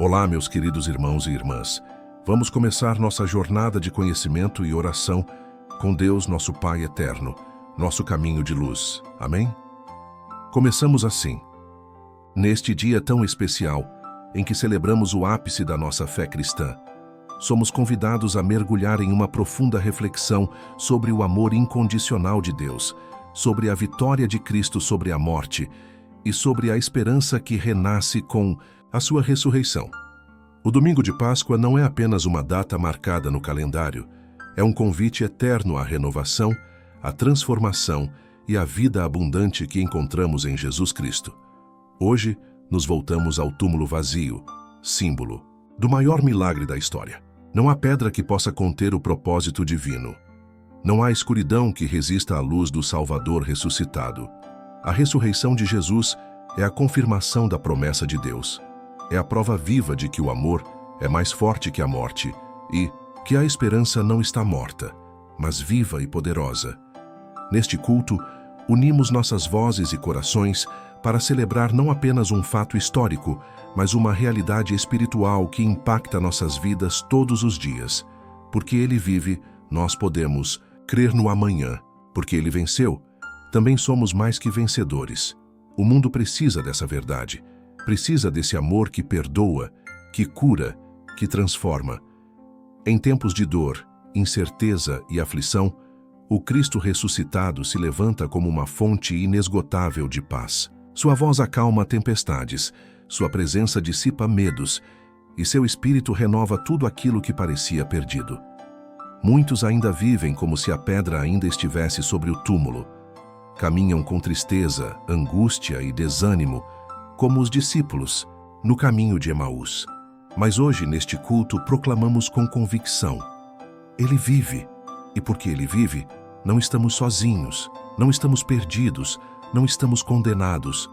Olá, meus queridos irmãos e irmãs. Vamos começar nossa jornada de conhecimento e oração com Deus, nosso Pai eterno, nosso caminho de luz. Amém? Começamos assim. Neste dia tão especial, em que celebramos o ápice da nossa fé cristã, somos convidados a mergulhar em uma profunda reflexão sobre o amor incondicional de Deus, sobre a vitória de Cristo sobre a morte e sobre a esperança que renasce com a sua ressurreição. O domingo de Páscoa não é apenas uma data marcada no calendário, é um convite eterno à renovação, à transformação e à vida abundante que encontramos em Jesus Cristo. Hoje, nos voltamos ao túmulo vazio, símbolo do maior milagre da história. Não há pedra que possa conter o propósito divino. Não há escuridão que resista à luz do Salvador ressuscitado. A ressurreição de Jesus é a confirmação da promessa de Deus. É a prova viva de que o amor é mais forte que a morte e que a esperança não está morta, mas viva e poderosa. Neste culto, unimos nossas vozes e corações para celebrar não apenas um fato histórico, mas uma realidade espiritual que impacta nossas vidas todos os dias. Porque Ele vive, nós podemos crer no amanhã. Porque Ele venceu, também somos mais que vencedores. O mundo precisa dessa verdade. Precisa desse amor que perdoa, que cura, que transforma. Em tempos de dor, incerteza e aflição, o Cristo ressuscitado se levanta como uma fonte inesgotável de paz. Sua voz acalma tempestades, sua presença dissipa medos e seu espírito renova tudo aquilo que parecia perdido. Muitos ainda vivem como se a pedra ainda estivesse sobre o túmulo. Caminham com tristeza, angústia e desânimo, como os discípulos, no caminho de Emaús. Mas hoje, neste culto, proclamamos com convicção: Ele vive, e porque Ele vive, não estamos sozinhos, não estamos perdidos, não estamos condenados.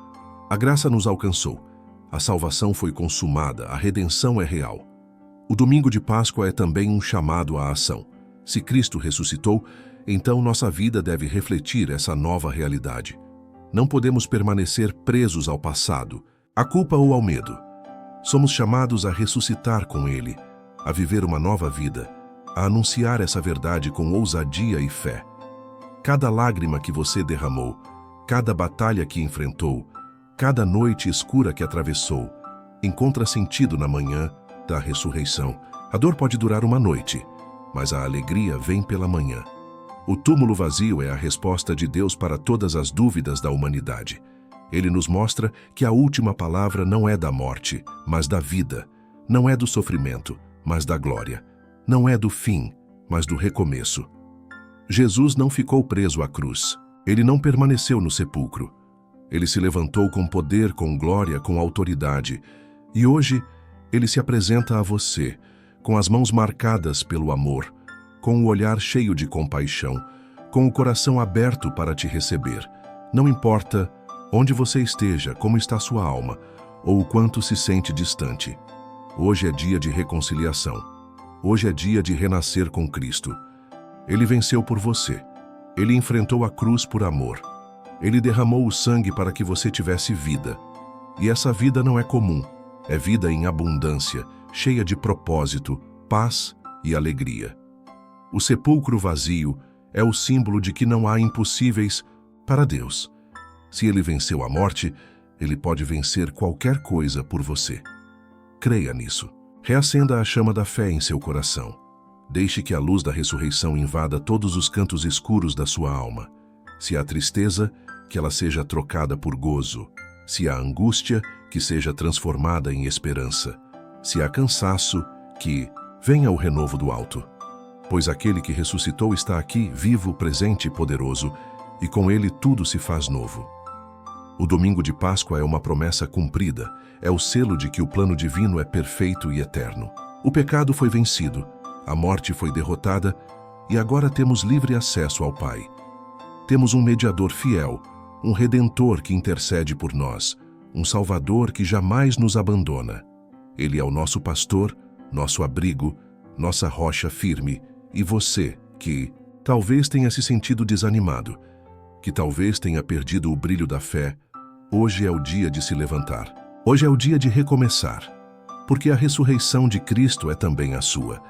A graça nos alcançou, a salvação foi consumada, a redenção é real. O domingo de Páscoa é também um chamado à ação. Se Cristo ressuscitou, então nossa vida deve refletir essa nova realidade. Não podemos permanecer presos ao passado, à culpa ou ao medo. Somos chamados a ressuscitar com Ele, a viver uma nova vida, a anunciar essa verdade com ousadia e fé. Cada lágrima que você derramou, cada batalha que enfrentou, cada noite escura que atravessou, encontra sentido na manhã da ressurreição. A dor pode durar uma noite, mas a alegria vem pela manhã. O túmulo vazio é a resposta de Deus para todas as dúvidas da humanidade. Ele nos mostra que a última palavra não é da morte, mas da vida. Não é do sofrimento, mas da glória. Não é do fim, mas do recomeço. Jesus não ficou preso à cruz. Ele não permaneceu no sepulcro. Ele se levantou com poder, com glória, com autoridade. E hoje, Ele se apresenta a você, com as mãos marcadas pelo amor, com o olhar cheio de compaixão, com o coração aberto para te receber. Não importa onde você esteja, como está sua alma, ou o quanto se sente distante. Hoje é dia de reconciliação. Hoje é dia de renascer com Cristo. Ele venceu por você. Ele enfrentou a cruz por amor. Ele derramou o sangue para que você tivesse vida. E essa vida não é comum. É vida em abundância, cheia de propósito, paz e alegria. O sepulcro vazio é o símbolo de que não há impossíveis para Deus. Se Ele venceu a morte, Ele pode vencer qualquer coisa por você. Creia nisso. Reacenda a chama da fé em seu coração. Deixe que a luz da ressurreição invada todos os cantos escuros da sua alma. Se há tristeza, que ela seja trocada por gozo. Se há angústia, que seja transformada em esperança. Se há cansaço, que venha o renovo do alto. Pois aquele que ressuscitou está aqui, vivo, presente e poderoso, e com ele tudo se faz novo. O domingo de Páscoa é uma promessa cumprida, é o selo de que o plano divino é perfeito e eterno. O pecado foi vencido, a morte foi derrotada, e agora temos livre acesso ao Pai. Temos um mediador fiel, um redentor que intercede por nós, um Salvador que jamais nos abandona. Ele é o nosso pastor, nosso abrigo, nossa rocha firme. E você, que talvez tenha se sentido desanimado, que talvez tenha perdido o brilho da fé, hoje é o dia de se levantar. Hoje é o dia de recomeçar. porque a ressurreição de Cristo é também a sua.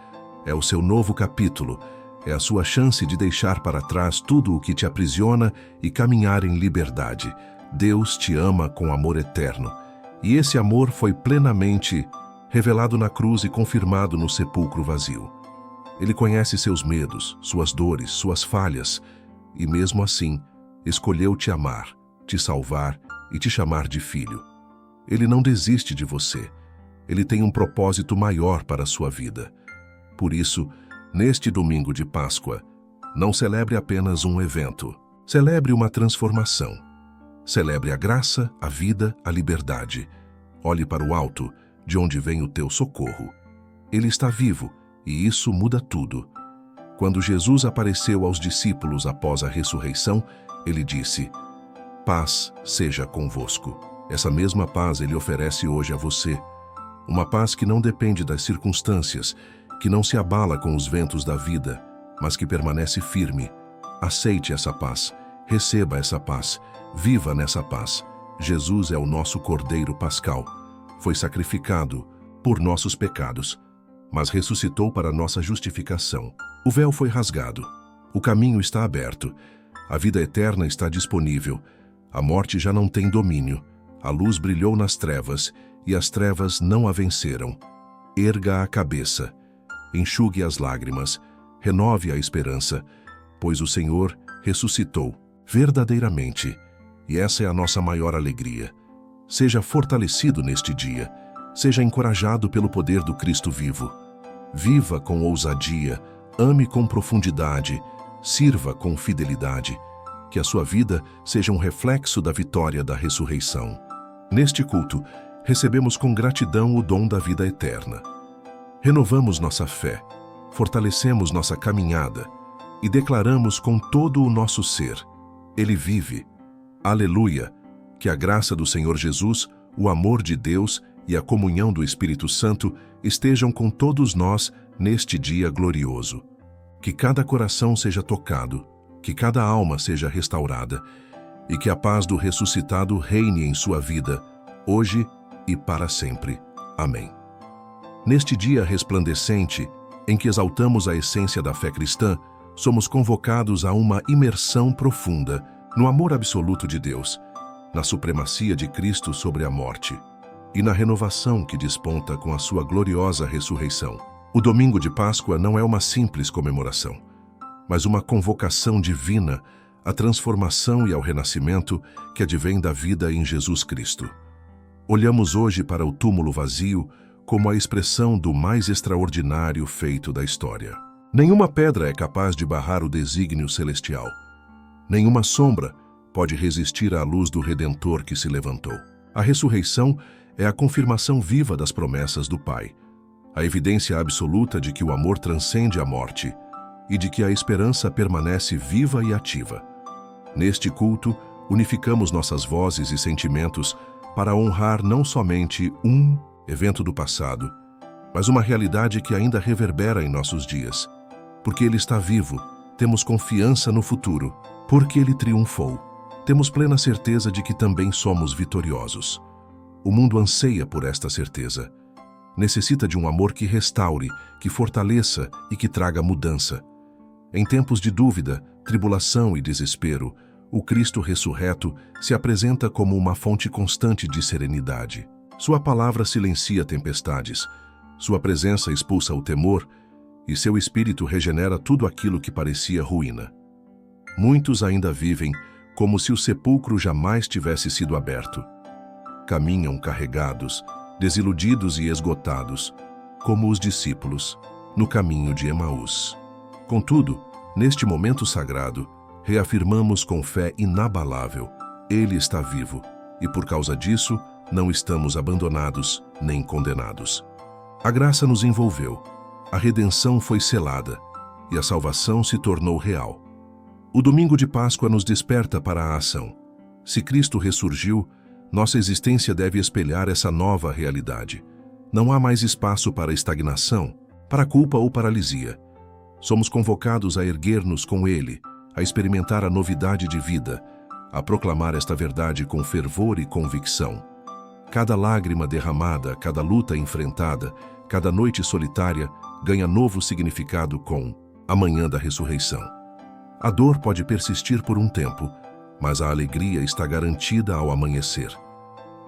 É o seu novo capítulo, é a sua chance de deixar para trás tudo o que te aprisiona e caminhar em liberdade. Deus te ama com amor eterno, e esse amor foi plenamente revelado na cruz e confirmado no sepulcro vazio. Ele conhece seus medos, suas dores, suas falhas, e mesmo assim, escolheu te amar, te salvar e te chamar de filho. Ele não desiste de você. Ele tem um propósito maior para a sua vida. Por isso, neste domingo de Páscoa, não celebre apenas um evento. Celebre uma transformação. Celebre a graça, a vida, a liberdade. Olhe para o alto, de onde vem o teu socorro. Ele está vivo, e isso muda tudo. Quando Jesus apareceu aos discípulos após a ressurreição, ele disse: "Paz seja convosco." Essa mesma paz ele oferece hoje a você. Uma paz que não depende das circunstâncias, que não se abala com os ventos da vida, mas que permanece firme. Aceite essa paz, receba essa paz, viva nessa paz. Jesus é o nosso Cordeiro Pascal. Foi sacrificado por nossos pecados, mas ressuscitou para nossa justificação. O véu foi rasgado, o caminho está aberto, a vida eterna está disponível, a morte já não tem domínio, a luz brilhou nas trevas e as trevas não a venceram. Erga a cabeça, enxugue as lágrimas, renove a esperança, pois o Senhor ressuscitou verdadeiramente, e essa é a nossa maior alegria. Seja fortalecido neste dia, seja encorajado pelo poder do Cristo vivo. Viva com ousadia, ame com profundidade, sirva com fidelidade, que a sua vida seja um reflexo da vitória da ressurreição. Neste culto, recebemos com gratidão o dom da vida eterna. Renovamos nossa fé, fortalecemos nossa caminhada e declaramos com todo o nosso ser: Ele vive. Aleluia! Que a graça do Senhor Jesus, o amor de Deus e a comunhão do Espírito Santo estejam com todos nós neste dia glorioso. Que cada coração seja tocado, que cada alma seja restaurada e que a paz do ressuscitado reine em sua vida, hoje e para sempre. Amém. Neste dia resplandecente, em que exaltamos a essência da fé cristã, somos convocados a uma imersão profunda no amor absoluto de Deus, na supremacia de Cristo sobre a morte e na renovação que desponta com a sua gloriosa ressurreição. O domingo de Páscoa não é uma simples comemoração, mas uma convocação divina à transformação e ao renascimento que advém da vida em Jesus Cristo. Olhamos hoje para o túmulo vazio como a expressão do mais extraordinário feito da história. Nenhuma pedra é capaz de barrar o desígnio celestial. Nenhuma sombra pode resistir à luz do Redentor que se levantou. A ressurreição é a confirmação viva das promessas do Pai, a evidência absoluta de que o amor transcende a morte e de que a esperança permanece viva e ativa. Neste culto, unificamos nossas vozes e sentimentos para honrar não somente um evento do passado, mas uma realidade que ainda reverbera em nossos dias. Porque Ele está vivo, temos confiança no futuro. Porque Ele triunfou, temos plena certeza de que também somos vitoriosos. O mundo anseia por esta certeza. Necessita de um amor que restaure, que fortaleça e que traga mudança. Em tempos de dúvida, tribulação e desespero, o Cristo ressurreto se apresenta como uma fonte constante de serenidade. Sua palavra silencia tempestades, sua presença expulsa o temor e seu espírito regenera tudo aquilo que parecia ruína. Muitos ainda vivem como se o sepulcro jamais tivesse sido aberto. Caminham carregados, desiludidos e esgotados, como os discípulos, no caminho de Emaús. Contudo, neste momento sagrado, reafirmamos com fé inabalável: Ele está vivo, e por causa disso, não estamos abandonados nem condenados. A graça nos envolveu, a redenção foi selada, e a salvação se tornou real. O domingo de Páscoa nos desperta para a ação. Se Cristo ressurgiu, nossa existência deve espelhar essa nova realidade. Não há mais espaço para estagnação, para culpa ou paralisia. Somos convocados a erguer-nos com Ele, a experimentar a novidade de vida, a proclamar esta verdade com fervor e convicção. Cada lágrima derramada, cada luta enfrentada, cada noite solitária ganha novo significado com a manhã da ressurreição. A dor pode persistir por um tempo, mas a alegria está garantida ao amanhecer.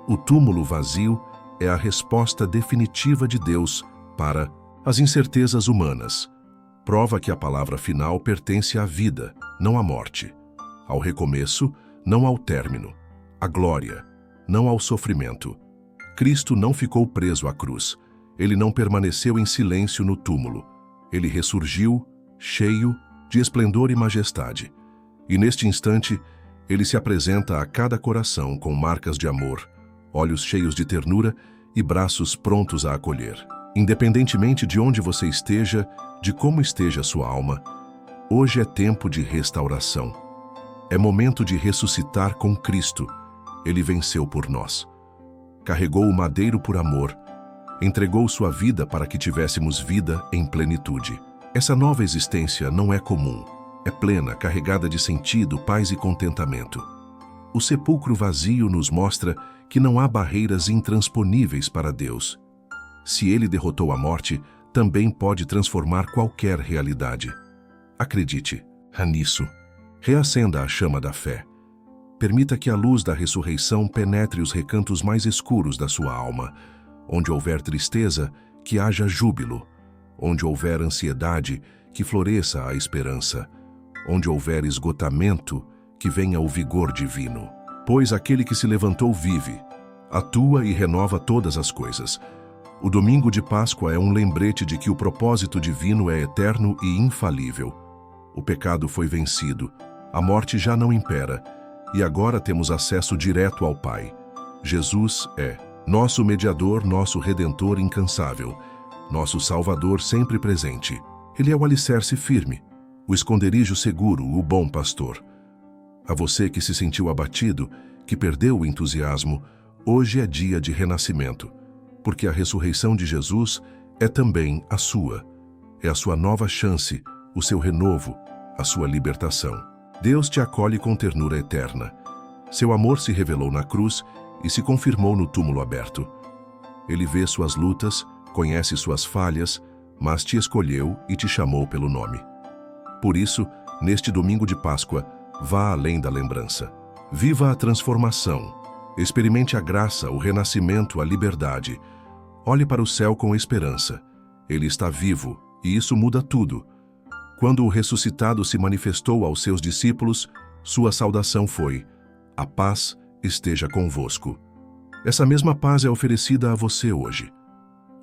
O túmulo vazio é a resposta definitiva de Deus para as incertezas humanas. Prova que a palavra final pertence à vida, não à morte. Ao recomeço, não ao término. À glória, não ao sofrimento. Cristo não ficou preso à cruz. Ele não permaneceu em silêncio no túmulo. Ele ressurgiu, cheio de esplendor e majestade. E neste instante, ele se apresenta a cada coração com marcas de amor, olhos cheios de ternura e braços prontos a acolher. Independentemente de onde você esteja, de como esteja sua alma, hoje é tempo de restauração. É momento de ressuscitar com Cristo. Ele venceu por nós. Carregou o madeiro por amor, entregou sua vida para que tivéssemos vida em plenitude. Essa nova existência não é comum, é plena, carregada de sentido, paz e contentamento. O sepulcro vazio nos mostra que não há barreiras intransponíveis para Deus. Se Ele derrotou a morte, também pode transformar qualquer realidade. Acredite nisso. Reacenda a chama da fé. Permita que a luz da ressurreição penetre os recantos mais escuros da sua alma. Onde houver tristeza, que haja júbilo. Onde houver ansiedade, que floresça a esperança. Onde houver esgotamento, que venha o vigor divino. Pois aquele que se levantou vive, atua e renova todas as coisas. O domingo de Páscoa é um lembrete de que o propósito divino é eterno e infalível. O pecado foi vencido, a morte já não impera, e agora temos acesso direto ao Pai. Jesus é nosso mediador, nosso redentor incansável, nosso Salvador sempre presente. Ele é o alicerce firme, o esconderijo seguro, o bom pastor. A você que se sentiu abatido, que perdeu o entusiasmo, hoje é dia de renascimento, porque a ressurreição de Jesus é também a sua. É a sua nova chance, o seu renovo, a sua libertação. Deus te acolhe com ternura eterna. Seu amor se revelou na cruz e se confirmou no túmulo aberto. Ele vê suas lutas, conhece suas falhas, mas te escolheu e te chamou pelo nome. Por isso, neste domingo de Páscoa, vá além da lembrança. Viva a transformação. Experimente a graça, o renascimento, a liberdade. Olhe para o céu com esperança. Ele está vivo, e isso muda tudo. Quando o ressuscitado se manifestou aos seus discípulos, sua saudação foi: a paz esteja convosco. Essa mesma paz é oferecida a você hoje.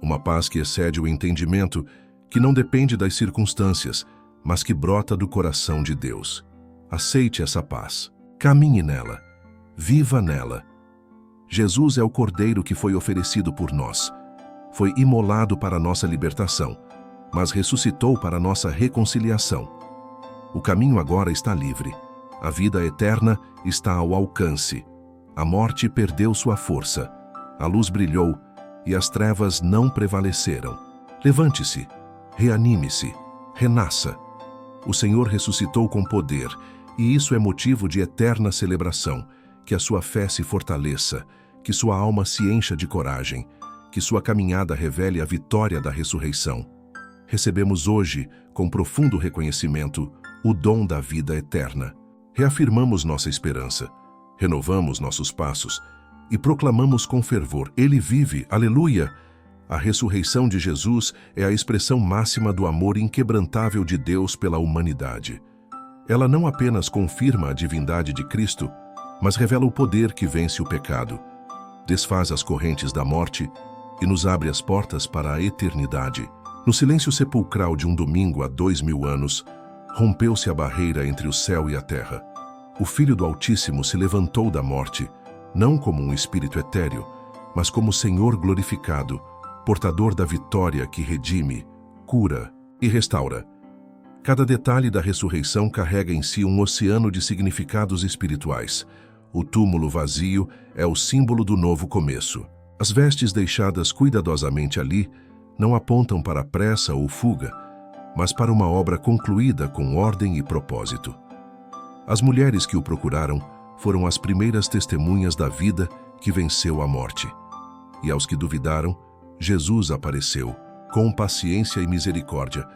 Uma paz que excede o entendimento, que não depende das circunstâncias, mas que brota do coração de Deus. Aceite essa paz. Caminhe nela. Viva nela. Jesus é o Cordeiro que foi oferecido por nós. Foi imolado para nossa libertação, mas ressuscitou para nossa reconciliação. O caminho agora está livre. A vida eterna está ao alcance. A morte perdeu sua força. A luz brilhou e as trevas não prevaleceram. Levante-se, reanime-se, renasça. O Senhor ressuscitou com poder, e isso é motivo de eterna celebração. Que a sua fé se fortaleça, que sua alma se encha de coragem, que sua caminhada revele a vitória da ressurreição. Recebemos hoje, com profundo reconhecimento, o dom da vida eterna. Reafirmamos nossa esperança, renovamos nossos passos e proclamamos com fervor: Ele vive, aleluia! A ressurreição de Jesus é a expressão máxima do amor inquebrantável de Deus pela humanidade. Ela não apenas confirma a divindade de Cristo, mas revela o poder que vence o pecado, desfaz as correntes da morte e nos abre as portas para a eternidade. No silêncio sepulcral de um domingo há 2000 anos, rompeu-se a barreira entre o céu e a terra. O Filho do Altíssimo se levantou da morte, não como um espírito etéreo, mas como Senhor glorificado, portador da vitória que redime, cura e restaura. Cada detalhe da ressurreição carrega em si um oceano de significados espirituais. O túmulo vazio é o símbolo do novo começo. As vestes deixadas cuidadosamente ali não apontam para pressa ou fuga, mas para uma obra concluída com ordem e propósito. As mulheres que o procuraram foram as primeiras testemunhas da vida que venceu a morte. e aos que duvidaram, Jesus apareceu, com paciência e misericórdia,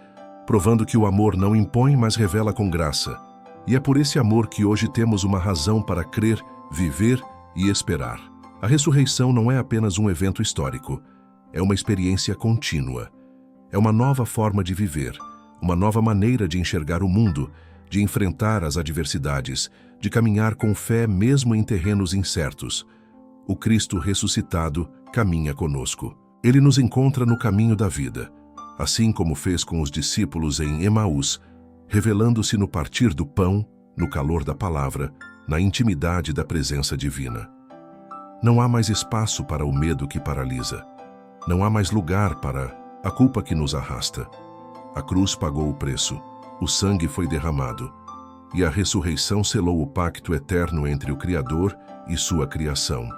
provando que o amor não impõe, mas revela com graça. E é por esse amor que hoje temos uma razão para crer, viver e esperar. A ressurreição não é apenas um evento histórico, é uma experiência contínua. É uma nova forma de viver, uma nova maneira de enxergar o mundo, de enfrentar as adversidades, de caminhar com fé mesmo em terrenos incertos. O Cristo ressuscitado caminha conosco. Ele nos encontra no caminho da vida, assim como fez com os discípulos em Emaús, revelando-se no partir do pão, no calor da palavra, na intimidade da presença divina. Não há mais espaço para o medo que paralisa. Não há mais lugar para a culpa que nos arrasta. A cruz pagou o preço, o sangue foi derramado, e a ressurreição selou o pacto eterno entre o Criador e sua criação.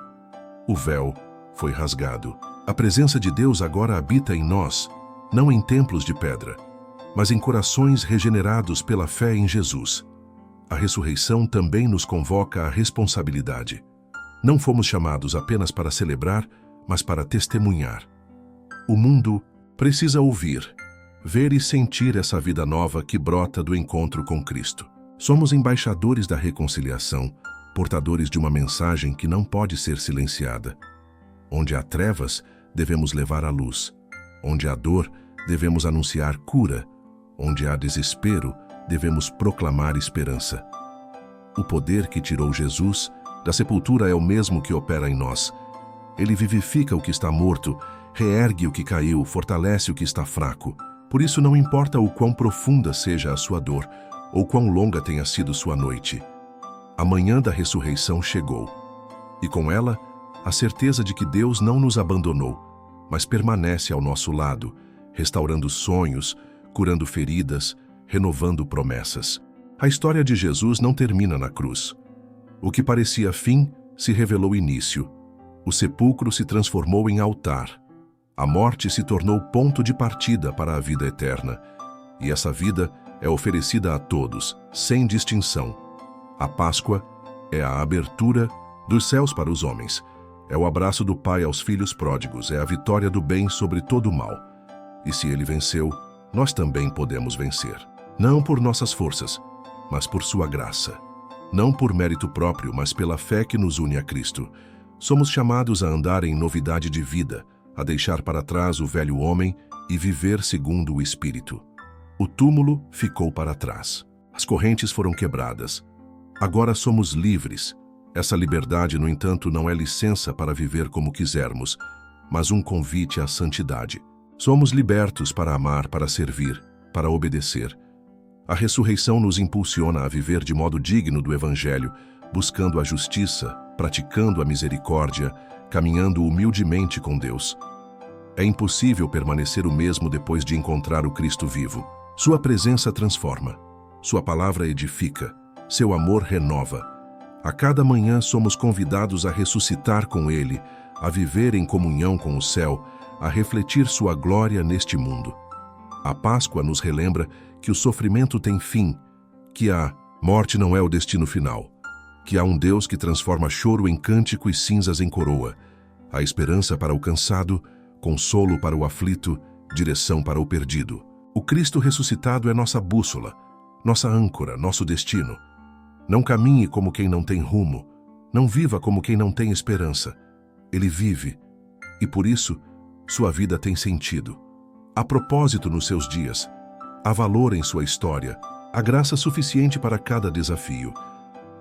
O véu foi rasgado. A presença de Deus agora habita em nós, não em templos de pedra, mas em corações regenerados pela fé em Jesus. A ressurreição também nos convoca à responsabilidade. Não fomos chamados apenas para celebrar, mas para testemunhar. O mundo precisa ouvir, ver e sentir essa vida nova que brota do encontro com Cristo. Somos embaixadores da reconciliação, portadores de uma mensagem que não pode ser silenciada. Onde há trevas, devemos levar a luz. Onde há dor, devemos anunciar cura. Onde há desespero, devemos proclamar esperança. O poder que tirou Jesus da sepultura é o mesmo que opera em nós. Ele vivifica o que está morto, reergue o que caiu, fortalece o que está fraco. Por isso não importa o quão profunda seja a sua dor, ou quão longa tenha sido sua noite. A manhã da ressurreição chegou, e com ela, a certeza de que Deus não nos abandonou, mas permanece ao nosso lado, restaurando sonhos, curando feridas, renovando promessas. A história de Jesus não termina na cruz. O que parecia fim se revelou início. O sepulcro se transformou em altar. A morte se tornou ponto de partida para a vida eterna. E essa vida é oferecida a todos, sem distinção. A Páscoa é a abertura dos céus para os homens. É o abraço do Pai aos filhos pródigos, é a vitória do bem sobre todo o mal. E se ele venceu, nós também podemos vencer. Não por nossas forças, mas por sua graça. Não por mérito próprio, mas pela fé que nos une a Cristo. Somos chamados a andar em novidade de vida, a deixar para trás o velho homem e viver segundo o Espírito. O túmulo ficou para trás. As correntes foram quebradas. Agora somos livres. Essa liberdade, no entanto, não é licença para viver como quisermos, mas um convite à santidade. Somos libertos para amar, para servir, para obedecer. A ressurreição nos impulsiona a viver de modo digno do Evangelho, buscando a justiça, praticando a misericórdia, caminhando humildemente com Deus. É impossível permanecer o mesmo depois de encontrar o Cristo vivo. Sua presença transforma, sua palavra edifica, seu amor renova. A cada manhã somos convidados a ressuscitar com Ele, a viver em comunhão com o céu, a refletir sua glória neste mundo. A Páscoa nos relembra que o sofrimento tem fim, que a morte não é o destino final, que há um Deus que transforma choro em cântico e cinzas em coroa, a esperança para o cansado, consolo para o aflito, direção para o perdido. O Cristo ressuscitado é nossa bússola, nossa âncora, nosso destino. Não caminhe como quem não tem rumo, não viva como quem não tem esperança. Ele vive, e por isso, sua vida tem sentido. Há propósito nos seus dias, há valor em sua história, há graça suficiente para cada desafio.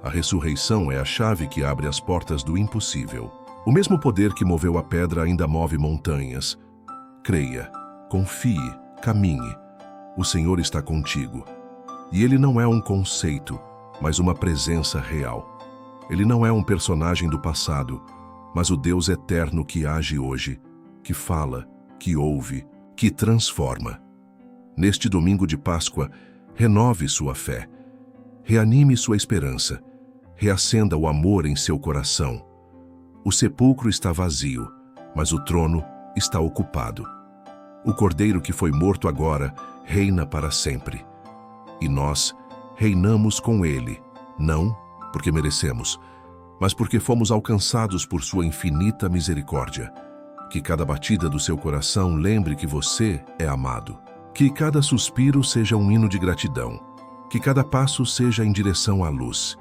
A ressurreição é a chave que abre as portas do impossível. O mesmo poder que moveu a pedra ainda move montanhas. Creia, confie, caminhe. O Senhor está contigo. E Ele não é um conceito, mas uma presença real. Ele não é um personagem do passado, mas o Deus eterno que age hoje, que fala, que ouve, que transforma. Neste domingo de Páscoa, renove sua fé, reanime sua esperança, reacenda o amor em seu coração. O sepulcro está vazio, mas o trono está ocupado. O Cordeiro que foi morto agora reina para sempre. E nós reinamos com Ele, não porque merecemos, mas porque fomos alcançados por sua infinita misericórdia. Que cada batida do seu coração lembre que você é amado. Que cada suspiro seja um hino de gratidão. Que cada passo seja em direção à luz.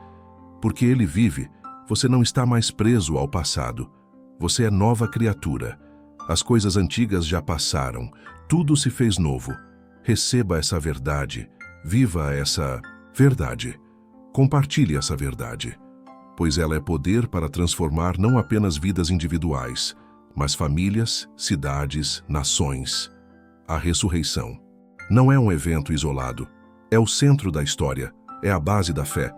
Porque Ele vive, você não está mais preso ao passado. Você é nova criatura. As coisas antigas já passaram. Tudo se fez novo. Receba essa verdade. Viva essa verdade. Compartilhe essa verdade. Pois ela é poder para transformar não apenas vidas individuais, mas famílias, cidades, nações. A ressurreição não é um evento isolado. É o centro da história. É a base da fé.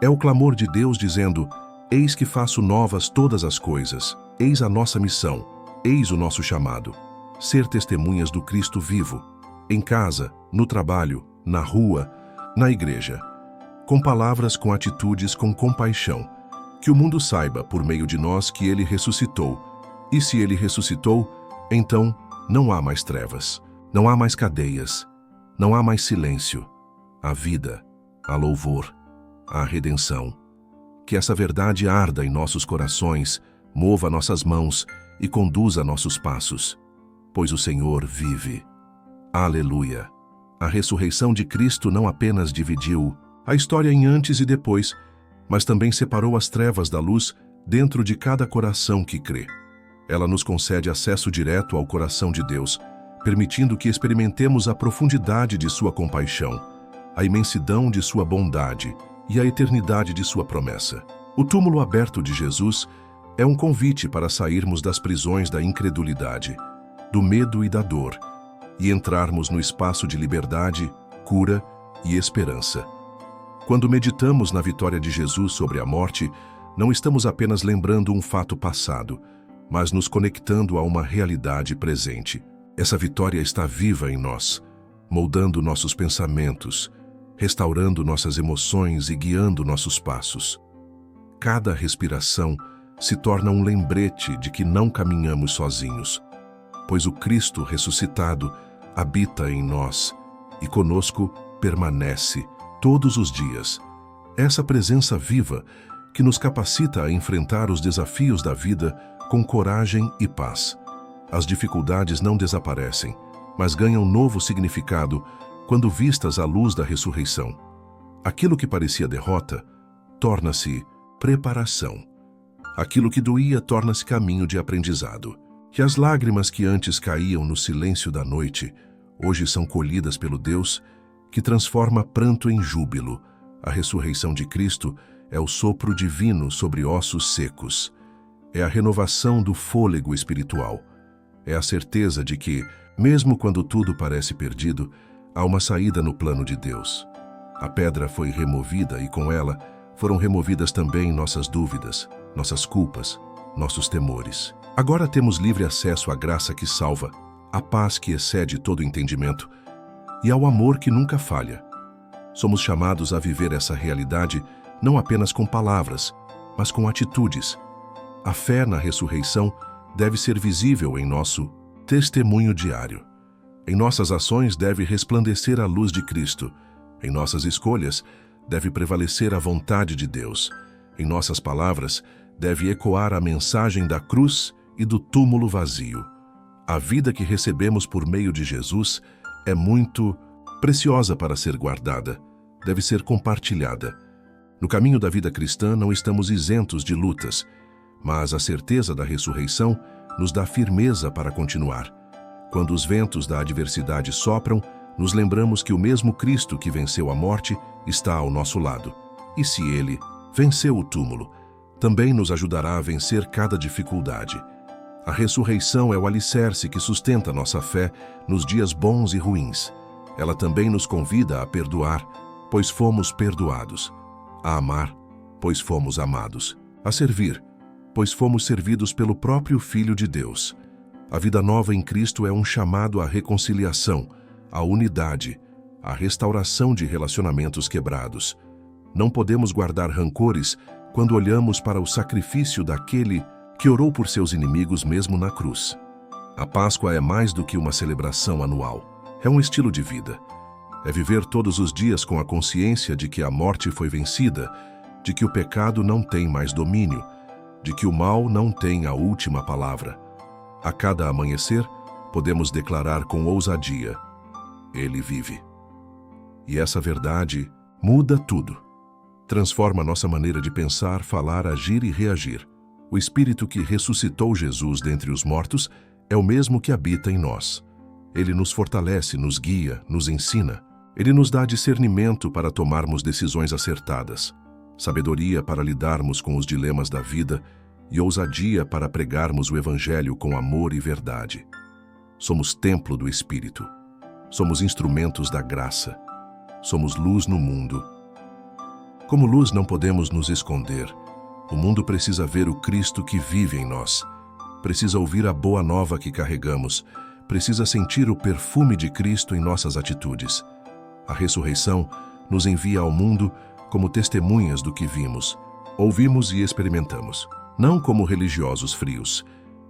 É o clamor de Deus dizendo: eis que faço novas todas as coisas. Eis a nossa missão. Eis o nosso chamado. Ser testemunhas do Cristo vivo. Em casa, no trabalho, na rua, na igreja. Com palavras, com atitudes, com compaixão. Que o mundo saiba, por meio de nós, que Ele ressuscitou. E se Ele ressuscitou, então não há mais trevas, não há mais cadeias, não há mais silêncio. Há vida, há louvor, há redenção. Que essa verdade arda em nossos corações, mova nossas mãos e conduza nossos passos. Pois o Senhor vive. Aleluia! A ressurreição de Cristo não apenas dividiu a história em antes e depois, mas também separou as trevas da luz dentro de cada coração que crê. Ela nos concede acesso direto ao coração de Deus, permitindo que experimentemos a profundidade de sua compaixão, a imensidão de sua bondade e a eternidade de sua promessa. O túmulo aberto de Jesus é um convite para sairmos das prisões da incredulidade, do medo e da dor, e entrarmos no espaço de liberdade, cura e esperança. Quando meditamos na vitória de Jesus sobre a morte, não estamos apenas lembrando um fato passado, mas nos conectando a uma realidade presente. Essa vitória está viva em nós, moldando nossos pensamentos, restaurando nossas emoções e guiando nossos passos. Cada respiração se torna um lembrete de que não caminhamos sozinhos, pois o Cristo ressuscitado habita em nós e conosco permanece todos os dias. Essa presença viva que nos capacita a enfrentar os desafios da vida com coragem e paz. As dificuldades não desaparecem, mas ganham novo significado quando vistas à luz da ressurreição. Aquilo que parecia derrota torna-se preparação. Aquilo que doía torna-se caminho de aprendizado. Que as lágrimas que antes caíam no silêncio da noite, hoje são colhidas pelo Deus que transforma pranto em júbilo. A ressurreição de Cristo é o sopro divino sobre ossos secos. É a renovação do fôlego espiritual. É a certeza de que, mesmo quando tudo parece perdido, há uma saída no plano de Deus. A pedra foi removida e com ela foram removidas também nossas dúvidas, nossas culpas, nossos temores. Agora temos livre acesso à graça que salva, à paz que excede todo entendimento e ao amor que nunca falha. Somos chamados a viver essa realidade não apenas com palavras, mas com atitudes. A fé na ressurreição deve ser visível em nosso testemunho diário. Em nossas ações deve resplandecer a luz de Cristo. Em nossas escolhas deve prevalecer a vontade de Deus. Em nossas palavras deve ecoar a mensagem da cruz e do túmulo vazio. A vida que recebemos por meio de Jesus é muito preciosa para ser guardada, deve ser compartilhada. No caminho da vida cristã não estamos isentos de lutas, mas a certeza da ressurreição nos dá firmeza para continuar. Quando os ventos da adversidade sopram, nos lembramos que o mesmo Cristo que venceu a morte está ao nosso lado. E se Ele venceu o túmulo, também nos ajudará a vencer cada dificuldade. A ressurreição é o alicerce que sustenta nossa fé nos dias bons e ruins. Ela também nos convida a perdoar, pois fomos perdoados. A amar, pois fomos amados. A servir, pois fomos servidos pelo próprio Filho de Deus. A vida nova em Cristo é um chamado à reconciliação, à unidade, à restauração de relacionamentos quebrados. Não podemos guardar rancores quando olhamos para o sacrifício daquele que orou por seus inimigos mesmo na cruz. A Páscoa é mais do que uma celebração anual. É um estilo de vida. É viver todos os dias com a consciência de que a morte foi vencida, de que o pecado não tem mais domínio, de que o mal não tem a última palavra. A cada amanhecer, podemos declarar com ousadia: Ele vive. E essa verdade muda tudo. Transforma nossa maneira de pensar, falar, agir e reagir. O Espírito que ressuscitou Jesus dentre os mortos é o mesmo que habita em nós. Ele nos fortalece, nos guia, nos ensina. Ele nos dá discernimento para tomarmos decisões acertadas, sabedoria para lidarmos com os dilemas da vida e ousadia para pregarmos o Evangelho com amor e verdade. Somos templo do Espírito. Somos instrumentos da graça. Somos luz no mundo. Como luz não podemos nos esconder. O mundo precisa ver o Cristo que vive em nós. Precisa ouvir a boa nova que carregamos. Precisa sentir o perfume de Cristo em nossas atitudes. A ressurreição nos envia ao mundo como testemunhas do que vimos, ouvimos e experimentamos. Não como religiosos frios,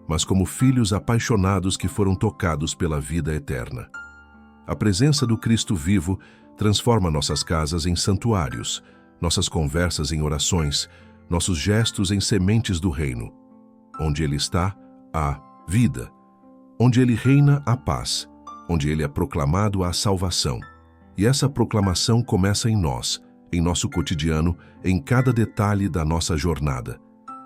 mas como filhos apaixonados que foram tocados pela vida eterna. A presença do Cristo vivo transforma nossas casas em santuários, nossas conversas em orações, nossos gestos em sementes do reino. Onde Ele está, há vida. Onde Ele reina, há paz. Onde Ele é proclamado, há salvação. E essa proclamação começa em nós, em nosso cotidiano, em cada detalhe da nossa jornada.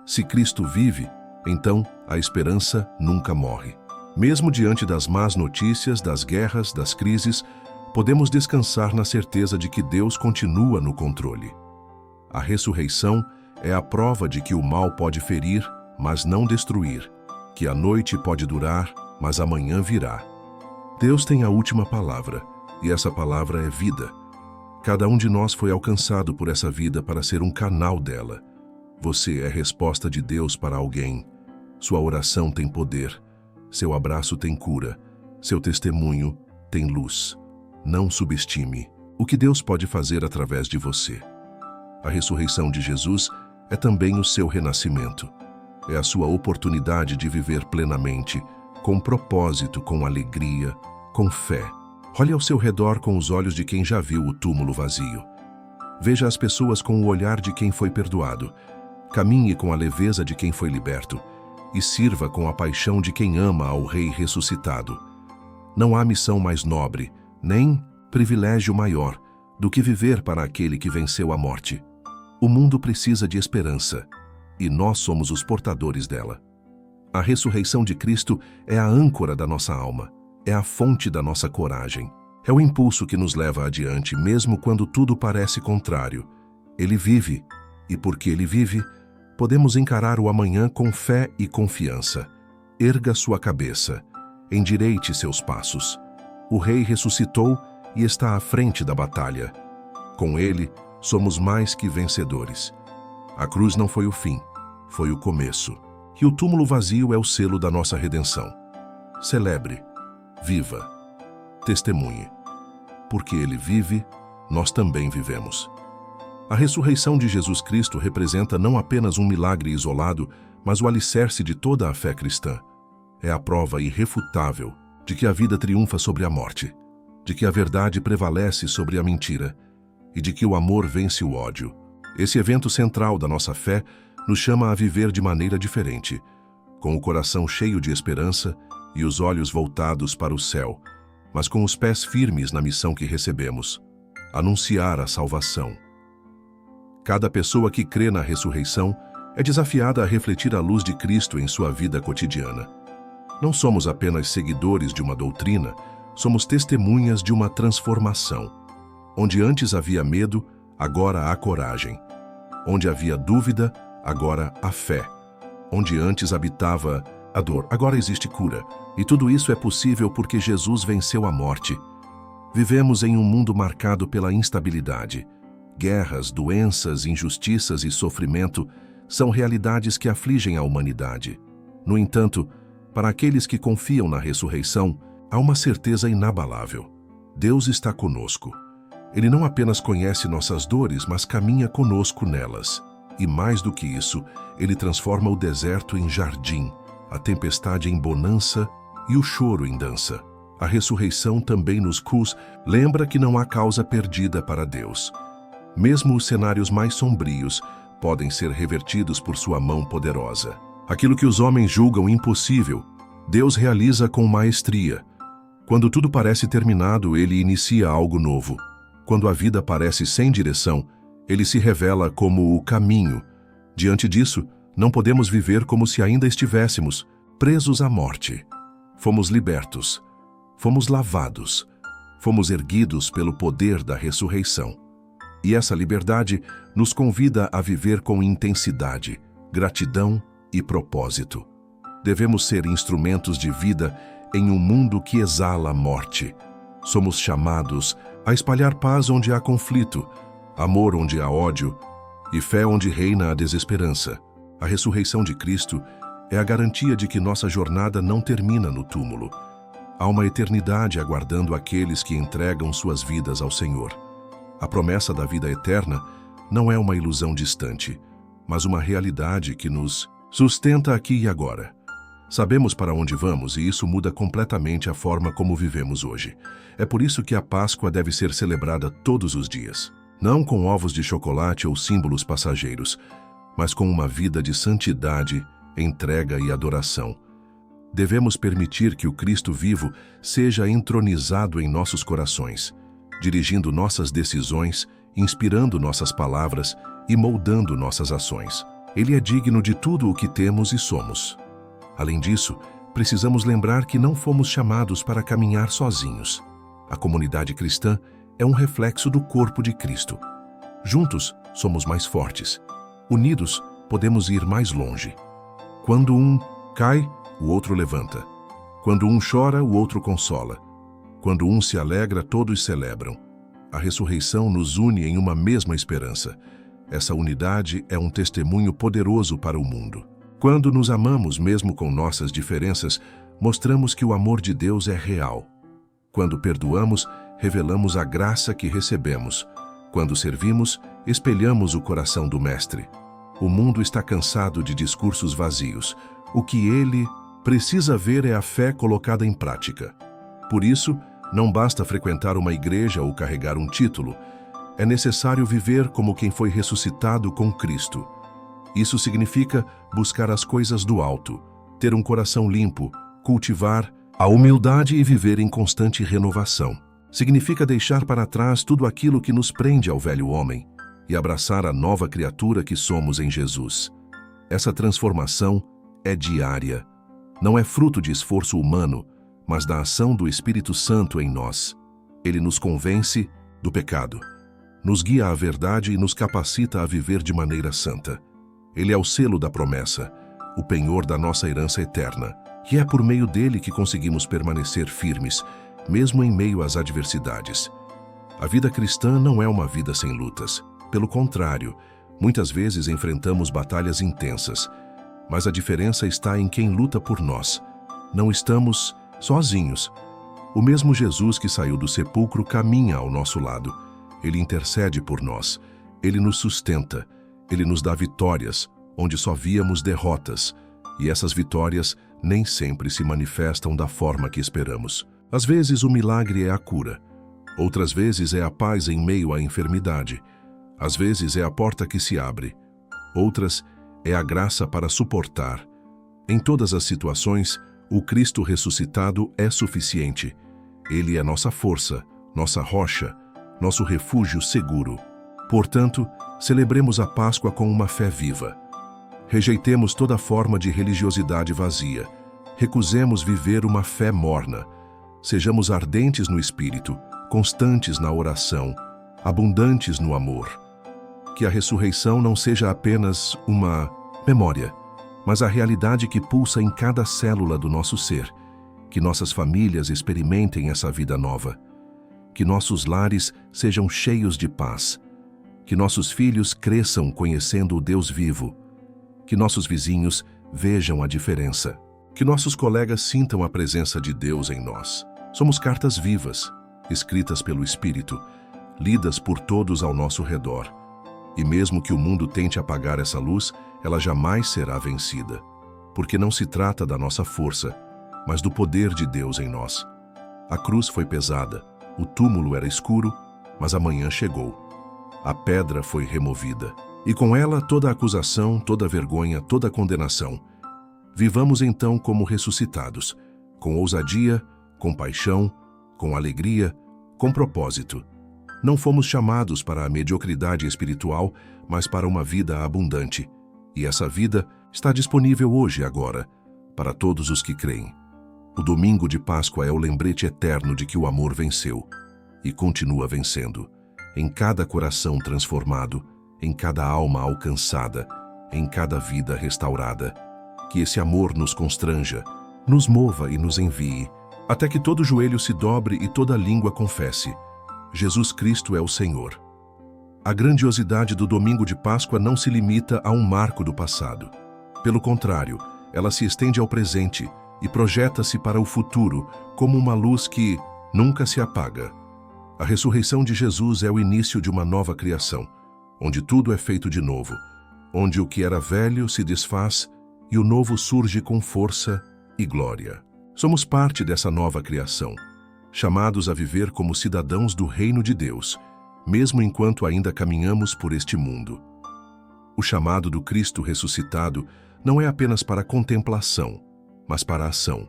Se Cristo vive, então a esperança nunca morre. Mesmo diante das más notícias, das guerras, das crises, podemos descansar na certeza de que Deus continua no controle. A ressurreição é a prova de que o mal pode ferir, mas não destruir, que a noite pode durar, mas amanhã virá. Deus tem a última palavra, e essa palavra é vida. Cada um de nós foi alcançado por essa vida para ser um canal dela. Você é resposta de Deus para alguém. Sua oração tem poder. Seu abraço tem cura. Seu testemunho tem luz. Não subestime o que Deus pode fazer através de você. A ressurreição de Jesus é também o seu renascimento. É a sua oportunidade de viver plenamente, com propósito, com alegria, com fé. Olhe ao seu redor com os olhos de quem já viu o túmulo vazio. Veja as pessoas com o olhar de quem foi perdoado. Caminhe com a leveza de quem foi liberto. E sirva com a paixão de quem ama ao Rei ressuscitado. Não há missão mais nobre, nem privilégio maior, do que viver para aquele que venceu a morte. O mundo precisa de esperança, e nós somos os portadores dela. A ressurreição de Cristo é a âncora da nossa alma, é a fonte da nossa coragem. É o impulso que nos leva adiante, mesmo quando tudo parece contrário. Ele vive, e porque Ele vive, podemos encarar o amanhã com fé e confiança. Erga sua cabeça, endireite seus passos. O Rei ressuscitou e está à frente da batalha. Com Ele, somos mais que vencedores. A cruz não foi o fim, foi o começo. E o túmulo vazio é o selo da nossa redenção. Celebre, viva, testemunhe. Porque Ele vive, nós também vivemos. A ressurreição de Jesus Cristo representa não apenas um milagre isolado, mas o alicerce de toda a fé cristã. É a prova irrefutável de que a vida triunfa sobre a morte, de que a verdade prevalece sobre a mentira e de que o amor vence o ódio. Esse evento central da nossa fé nos chama a viver de maneira diferente, com o coração cheio de esperança e os olhos voltados para o céu, mas com os pés firmes na missão que recebemos: anunciar a salvação. Cada pessoa que crê na ressurreição é desafiada a refletir a luz de Cristo em sua vida cotidiana. Não somos apenas seguidores de uma doutrina, somos testemunhas de uma transformação. Onde antes havia medo, agora há coragem. Onde havia dúvida, agora há fé. Onde antes habitava a dor, agora existe cura. E tudo isso é possível porque Jesus venceu a morte. Vivemos em um mundo marcado pela instabilidade. Guerras, doenças, injustiças e sofrimento são realidades que afligem a humanidade. No entanto, para aqueles que confiam na ressurreição, há uma certeza inabalável. Deus está conosco. Ele não apenas conhece nossas dores, mas caminha conosco nelas. E mais do que isso, Ele transforma o deserto em jardim, a tempestade em bonança e o choro em dança. A ressurreição também nos lembra que não há causa perdida para Deus. Mesmo os cenários mais sombrios podem ser revertidos por sua mão poderosa. Aquilo que os homens julgam impossível, Deus realiza com maestria. Quando tudo parece terminado, Ele inicia algo novo. Quando a vida parece sem direção, Ele se revela como o caminho. Diante disso, não podemos viver como se ainda estivéssemos presos à morte. Fomos libertos, fomos lavados, fomos erguidos pelo poder da ressurreição. E essa liberdade nos convida a viver com intensidade, gratidão e propósito. Devemos ser instrumentos de vida em um mundo que exala a morte. Somos chamados a espalhar paz onde há conflito, amor onde há ódio e fé onde reina a desesperança. A ressurreição de Cristo é a garantia de que nossa jornada não termina no túmulo. Há uma eternidade aguardando aqueles que entregam suas vidas ao Senhor. A promessa da vida eterna não é uma ilusão distante, mas uma realidade que nos sustenta aqui e agora. Sabemos para onde vamos e isso muda completamente a forma como vivemos hoje. É por isso que a Páscoa deve ser celebrada todos os dias. Não com ovos de chocolate ou símbolos passageiros, mas com uma vida de santidade, entrega e adoração. Devemos permitir que o Cristo vivo seja entronizado em nossos corações, dirigindo nossas decisões, inspirando nossas palavras e moldando nossas ações. Ele é digno de tudo o que temos e somos. Além disso, precisamos lembrar que não fomos chamados para caminhar sozinhos. A comunidade cristã é um reflexo do corpo de Cristo. Juntos, somos mais fortes. Unidos, podemos ir mais longe. Quando um cai, o outro levanta. Quando um chora, o outro consola. Quando um se alegra, todos celebram. A ressurreição nos une em uma mesma esperança. Essa unidade é um testemunho poderoso para o mundo. Quando nos amamos mesmo com nossas diferenças, mostramos que o amor de Deus é real. Quando perdoamos, revelamos a graça que recebemos. Quando servimos, espelhamos o coração do Mestre. O mundo está cansado de discursos vazios. O que ele precisa ver é a fé colocada em prática. Por isso, não basta frequentar uma igreja ou carregar um título. É necessário viver como quem foi ressuscitado com Cristo. Isso significa buscar as coisas do alto, ter um coração limpo, cultivar a humildade e viver em constante renovação. Significa deixar para trás tudo aquilo que nos prende ao velho homem e abraçar a nova criatura que somos em Jesus. Essa transformação é diária. Não é fruto de esforço humano, mas da ação do Espírito Santo em nós. Ele nos convence do pecado, nos guia à verdade e nos capacita a viver de maneira santa. Ele é o selo da promessa, o penhor da nossa herança eterna, e é por meio dele que conseguimos permanecer firmes, mesmo em meio às adversidades. A vida cristã não é uma vida sem lutas. Pelo contrário, muitas vezes enfrentamos batalhas intensas, mas a diferença está em quem luta por nós. Não estamos sozinhos. O mesmo Jesus que saiu do sepulcro caminha ao nosso lado. Ele intercede por nós. Ele nos sustenta. Ele nos dá vitórias, onde só víamos derrotas. E essas vitórias nem sempre se manifestam da forma que esperamos. Às vezes o milagre é a cura. Outras vezes é a paz em meio à enfermidade. Às vezes é a porta que se abre. Outras é a graça para suportar. Em todas as situações, o Cristo ressuscitado é suficiente. Ele é nossa força, nossa rocha, nosso refúgio seguro. Portanto, celebremos a Páscoa com uma fé viva. Rejeitemos toda forma de religiosidade vazia. Recusemos viver uma fé morna. Sejamos ardentes no espírito, constantes na oração, abundantes no amor. Que a ressurreição não seja apenas uma memória, mas a realidade que pulsa em cada célula do nosso ser. Que nossas famílias experimentem essa vida nova. Que nossos lares sejam cheios de paz. Que nossos filhos cresçam conhecendo o Deus vivo. Que nossos vizinhos vejam a diferença. Que nossos colegas sintam a presença de Deus em nós. Somos cartas vivas, escritas pelo Espírito, lidas por todos ao nosso redor. E mesmo que o mundo tente apagar essa luz, ela jamais será vencida. Porque não se trata da nossa força, mas do poder de Deus em nós. A cruz foi pesada, o túmulo era escuro, mas a manhã chegou. A pedra foi removida, e com ela toda a acusação, toda a vergonha, toda a condenação. Vivamos então como ressuscitados, com ousadia, com paixão, com alegria, com propósito. Não fomos chamados para a mediocridade espiritual, mas para uma vida abundante. E essa vida está disponível hoje e agora, para todos os que creem. O domingo de Páscoa é o lembrete eterno de que o amor venceu e continua vencendo. Em cada coração transformado, em cada alma alcançada, em cada vida restaurada. Que esse amor nos constranja, nos mova e nos envie, até que todo joelho se dobre e toda língua confesse: Jesus Cristo é o Senhor. A grandiosidade do domingo de Páscoa não se limita a um marco do passado. Pelo contrário, ela se estende ao presente e projeta-se para o futuro como uma luz que nunca se apaga. A ressurreição de Jesus é o início de uma nova criação, onde tudo é feito de novo, onde o que era velho se desfaz e o novo surge com força e glória. Somos parte dessa nova criação, chamados a viver como cidadãos do reino de Deus, mesmo enquanto ainda caminhamos por este mundo. O chamado do Cristo ressuscitado não é apenas para a contemplação, mas para a ação.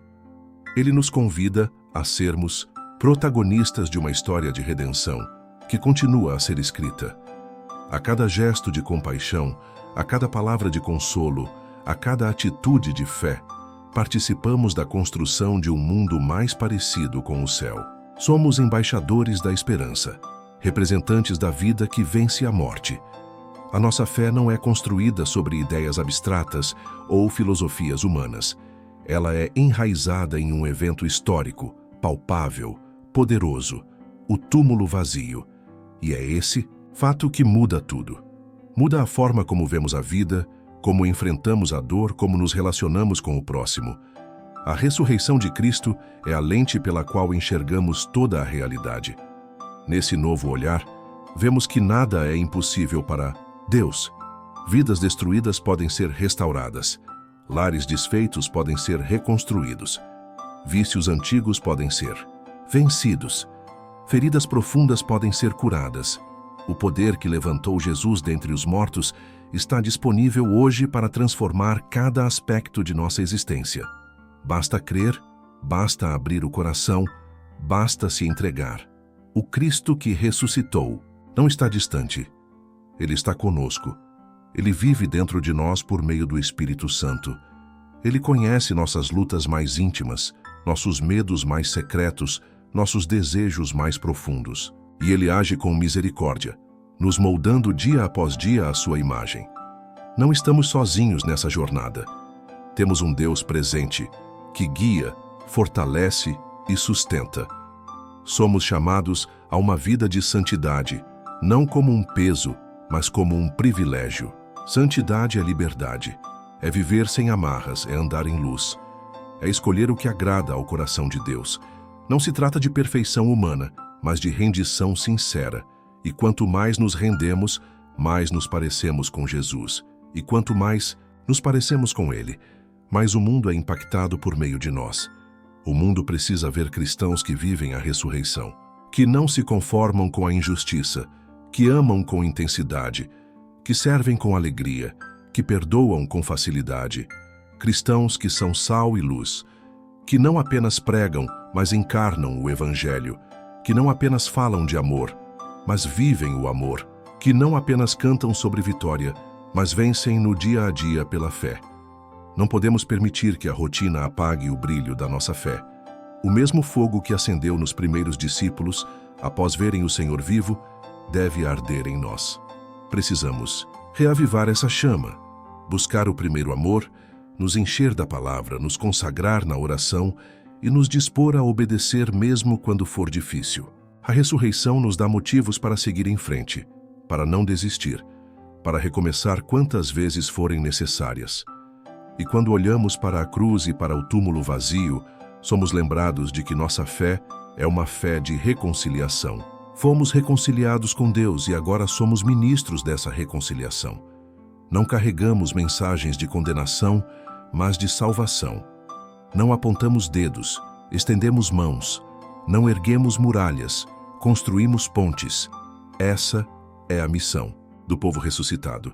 Ele nos convida a sermos protagonistas de uma história de redenção que continua a ser escrita. A cada gesto de compaixão, a cada palavra de consolo, a cada atitude de fé, participamos da construção de um mundo mais parecido com o céu. Somos embaixadores da esperança, representantes da vida que vence a morte. A nossa fé não é construída sobre ideias abstratas ou filosofias humanas. Ela é enraizada em um evento histórico, palpável, poderoso, o túmulo vazio. E é esse fato que muda tudo. Muda a forma como vemos a vida, como enfrentamos a dor, como nos relacionamos com o próximo. A ressurreição de Cristo é a lente pela qual enxergamos toda a realidade. Nesse novo olhar, vemos que nada é impossível para Deus. Vidas destruídas podem ser restauradas. Lares desfeitos podem ser reconstruídos. Vícios antigos podem ser vencidos. Feridas profundas podem ser curadas. O poder que levantou Jesus dentre os mortos está disponível hoje para transformar cada aspecto de nossa existência. Basta crer, basta abrir o coração, basta se entregar. O Cristo que ressuscitou não está distante. Ele está conosco. Ele vive dentro de nós por meio do Espírito Santo. Ele conhece nossas lutas mais íntimas, nossos medos mais secretos, nossos desejos mais profundos. E Ele age com misericórdia, nos moldando dia após dia à sua imagem. Não estamos sozinhos nessa jornada. Temos um Deus presente, que guia, fortalece e sustenta. Somos chamados a uma vida de santidade, não como um peso, mas como um privilégio. Santidade é liberdade. É viver sem amarras, é andar em luz. É escolher o que agrada ao coração de Deus. Não se trata de perfeição humana, mas de rendição sincera. E quanto mais nos rendemos, mais nos parecemos com Jesus. E quanto mais nos parecemos com Ele, mais o mundo é impactado por meio de nós. O mundo precisa ver cristãos que vivem a ressurreição, que não se conformam com a injustiça, que amam com intensidade, que servem com alegria, que perdoam com facilidade. Cristãos que são sal e luz, que não apenas pregam, mas encarnam o Evangelho, que não apenas falam de amor, mas vivem o amor, que não apenas cantam sobre vitória, mas vencem no dia a dia pela fé. Não podemos permitir que a rotina apague o brilho da nossa fé. O mesmo fogo que acendeu nos primeiros discípulos, após verem o Senhor vivo, deve arder em nós. Precisamos reavivar essa chama, buscar o primeiro amor, nos encher da palavra, nos consagrar na oração e nos dispor a obedecer mesmo quando for difícil. A ressurreição nos dá motivos para seguir em frente, para não desistir, para recomeçar quantas vezes forem necessárias. E quando olhamos para a cruz e para o túmulo vazio, somos lembrados de que nossa fé é uma fé de reconciliação. Fomos reconciliados com Deus e agora somos ministros dessa reconciliação. Não carregamos mensagens de condenação, mas de salvação. Não apontamos dedos, estendemos mãos, não erguemos muralhas, construímos pontes. Essa é a missão do povo ressuscitado.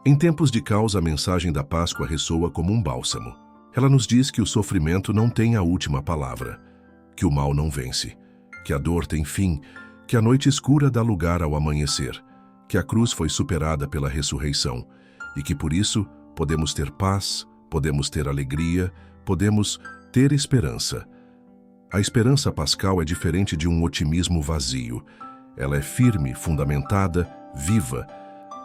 Em tempos de caos, a mensagem da Páscoa ressoa como um bálsamo. Ela nos diz que o sofrimento não tem a última palavra, que o mal não vence, que a dor tem fim, que a noite escura dá lugar ao amanhecer, que a cruz foi superada pela ressurreição e que por isso podemos ter paz, podemos ter alegria, podemos ter esperança. A esperança pascal é diferente de um otimismo vazio. Ela é firme, fundamentada, viva.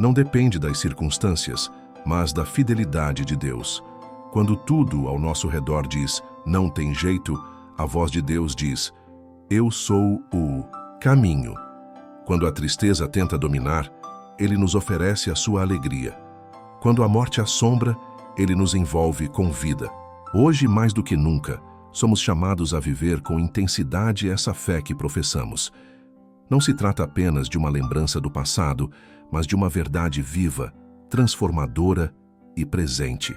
Não depende das circunstâncias, mas da fidelidade de Deus. Quando tudo ao nosso redor diz, não tem jeito, a voz de Deus diz, eu sou o caminho. Quando a tristeza tenta dominar, Ele nos oferece a sua alegria. Quando a morte assombra, Ele nos envolve com vida. Hoje, mais do que nunca, somos chamados a viver com intensidade essa fé que professamos. Não se trata apenas de uma lembrança do passado, mas de uma verdade viva, transformadora e presente.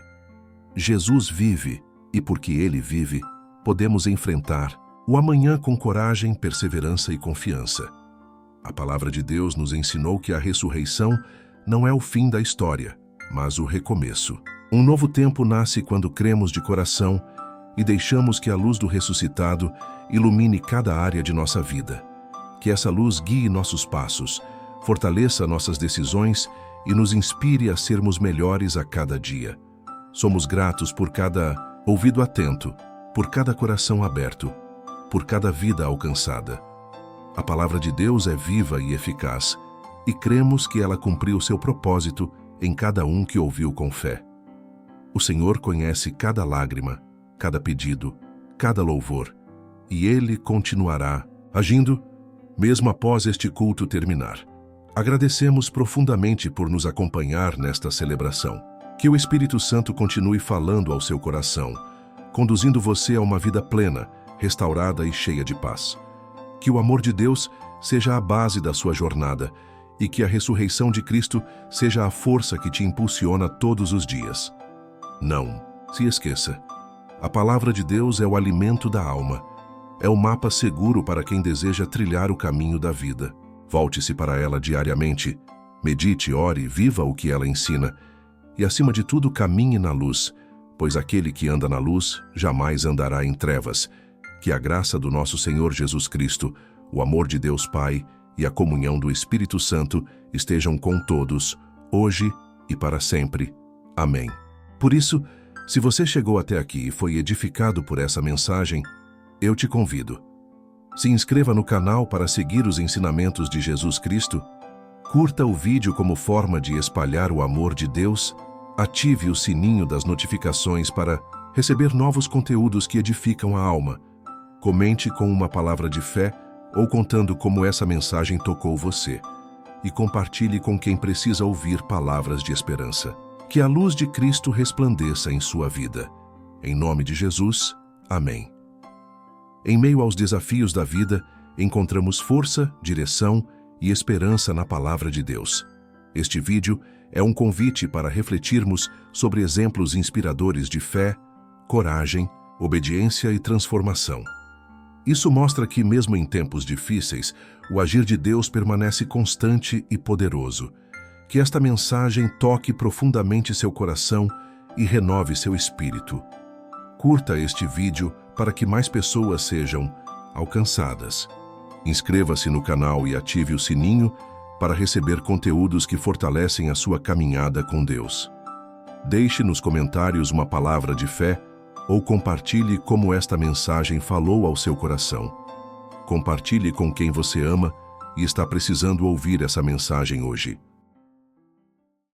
Jesus vive, e porque Ele vive, podemos enfrentar o amanhã com coragem, perseverança e confiança. A palavra de Deus nos ensinou que a ressurreição não é o fim da história, mas o recomeço. Um novo tempo nasce quando cremos de coração e deixamos que a luz do ressuscitado ilumine cada área de nossa vida. Que essa luz guie nossos passos, fortaleça nossas decisões e nos inspire a sermos melhores a cada dia. Somos gratos por cada ouvido atento, por cada coração aberto, por cada vida alcançada. A palavra de Deus é viva e eficaz, e cremos que ela cumpriu seu propósito em cada um que ouviu com fé. O Senhor conhece cada lágrima, cada pedido, cada louvor, e Ele continuará agindo, mesmo após este culto terminar. Agradecemos profundamente por nos acompanhar nesta celebração. Que o Espírito Santo continue falando ao seu coração, conduzindo você a uma vida plena, restaurada e cheia de paz. Que o amor de Deus seja a base da sua jornada e que a ressurreição de Cristo seja a força que te impulsiona todos os dias. Não se esqueça, a palavra de Deus é o alimento da alma. É o mapa seguro para quem deseja trilhar o caminho da vida. Volte-se para ela diariamente, medite, ore, viva o que ela ensina e, acima de tudo, caminhe na luz, pois aquele que anda na luz jamais andará em trevas. Que a graça do nosso Senhor Jesus Cristo, o amor de Deus Pai e a comunhão do Espírito Santo estejam com todos, hoje e para sempre. Amém. Por isso, se você chegou até aqui e foi edificado por essa mensagem, eu te convido. Se inscreva no canal para seguir os ensinamentos de Jesus Cristo, curta o vídeo como forma de espalhar o amor de Deus, ative o sininho das notificações para receber novos conteúdos que edificam a alma. Comente com uma palavra de fé ou contando como essa mensagem tocou você. E compartilhe com quem precisa ouvir palavras de esperança. Que a luz de Cristo resplandeça em sua vida. Em nome de Jesus, amém. Em meio aos desafios da vida, encontramos força, direção e esperança na palavra de Deus. Este vídeo é um convite para refletirmos sobre exemplos inspiradores de fé, coragem, obediência e transformação. Isso mostra que, mesmo em tempos difíceis, o agir de Deus permanece constante e poderoso. Que esta mensagem toque profundamente seu coração e renove seu espírito. Curta este vídeo para que mais pessoas sejam alcançadas. Inscreva-se no canal e ative o sininho para receber conteúdos que fortalecem a sua caminhada com Deus. Deixe nos comentários uma palavra de fé ou compartilhe como esta mensagem falou ao seu coração. Compartilhe com quem você ama e está precisando ouvir essa mensagem hoje.